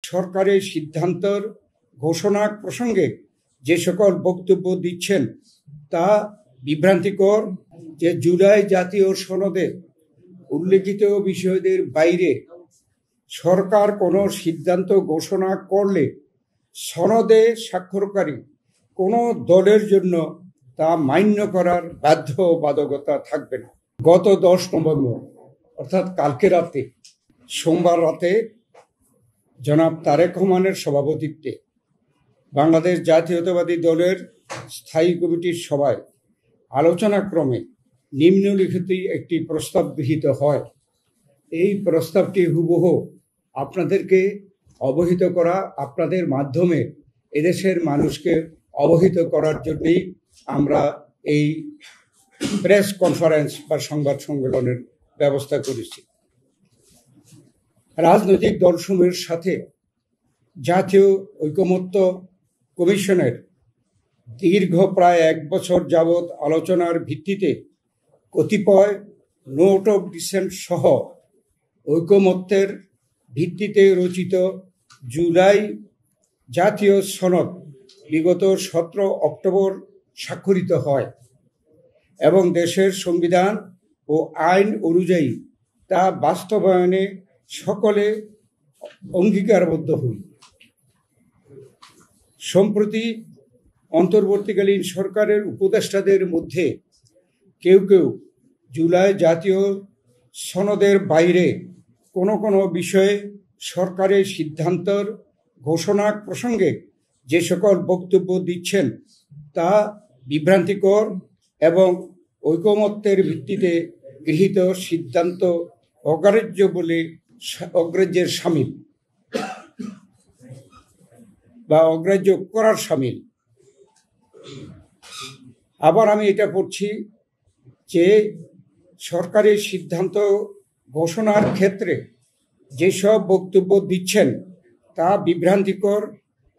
সরকারের সিদ্ধান্তের ঘোষণা প্রসঙ্গে যে সকল বক্তব্য দিচ্ছেন তা বিভ্রান্তিকর। যে জুলাই জাতীয় সনদে উল্লেখিত বিষয়দের বাইরে সরকার কোনো সিদ্ধান্ত ঘোষণা করলে সনদে স্বাক্ষরকারী কোনো দলের জন্য তা মান্য করার বাধ্যবাধকতা থাকবে না। গত 10 নভেম্বর অর্থাৎ কালকে রাতে, সোমবার রাতে জনাব তারেক রহমানের সভাপতিত্বে বাংলাদেশ জাতীয়তাবাদী দলের স্থায়ী কমিটির সভায় আলোচনাক্রমে নিম্নলিখিত একটি প্রস্তাব গৃহীত হয়। এই প্রস্তাবটি হুবহু আপনাদেরকে অবহিত করা, আপনাদের মাধ্যমে এদেশের মানুষকে অবহিত করার জন্যই আমরা এই প্রেস কনফারেন্স বা সংবাদ সম্মেলনের ব্যবস্থা করেছি। রাজনৈতিক দলসমূহের সাথে জাতীয় ঐকমত্য কমিশনের দীর্ঘ প্রায় 1 বছর যাবৎ আলোচনার ভিত্তিতে কতিপয় নোট অফ ডিসেন্ট সহ ঐকমত্যের ভিত্তিতে রচিত জুলাই জাতীয় সনদ বিগত 17 অক্টোবর স্বাক্ষরিত হয় এবং দেশের সংবিধান ও আইন অনুযায়ী তা বাস্তবায়নে সকলে অঙ্গীকারবদ্ধ হই। সম্প্রতি অন্তর্বর্তীকালীন সরকারের উপদেষ্টাদের মধ্যে কেউ কেউ জুলাই জাতীয় সনদের বাইরে কোনো বিষয়ে সরকারের সিদ্ধান্তের ঘোষণা প্রসঙ্গে যে সকল বক্তব্য দিচ্ছেন তা বিভ্রান্তিকর এবং ঐকমত্যের ভিত্তিতে গৃহীত সিদ্ধান্ত অগ্রাহ্যের শামিল বা অগ্রাহ্য করার শামিল। আবার আমি এটা পড়ছি যে সরকারের সিদ্ধান্ত ঘোষণার ক্ষেত্রে যেসব বক্তব্য দিচ্ছেন তা বিভ্রান্তিকর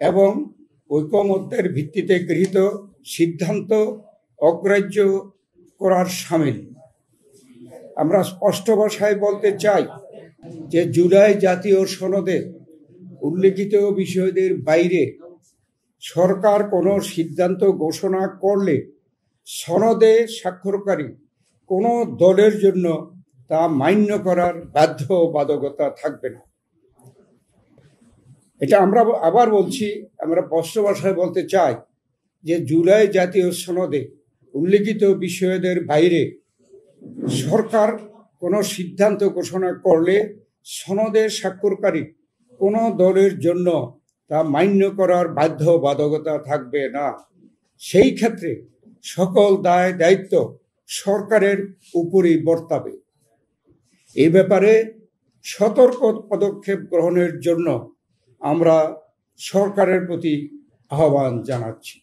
এবং ঐকমত্যের ভিত্তিতে গৃহীত সিদ্ধান্ত অগ্রাহ্য করার শামিল। আমরা স্পষ্ট ভাষায় বলতে চাই যে জুলাই জাতীয় সনদে উল্লেখিত বিষয়দের বাইরে সরকার কোনো সিদ্ধান্ত ঘোষণা করলে সনদে স্বাক্ষরকারী কোনো দলের জন্য তা মান্য করার বাধ্যবাধকতা থাকবে না। এটা আমরা আবার বলছি, আমরা স্পষ্ট ভাষায় বলতে চাই যে জুলাই জাতীয় সনদে উল্লেখিত বিষয়দের বাইরে সরকার কোনো সিদ্ধান্ত ঘোষণা করলে সনদে স্বাক্ষরকারী কোনো দলের জন্য তা মান্য করার বাধ্যবাধকতা থাকবে না। সেই ক্ষেত্রে সকল দায় দায়িত্ব সরকারের উপরই বর্তাবে। এ ব্যাপারে সতর্ক পদক্ষেপ গ্রহণের জন্য আমরা সরকারের প্রতি আহ্বান জানাচ্ছি।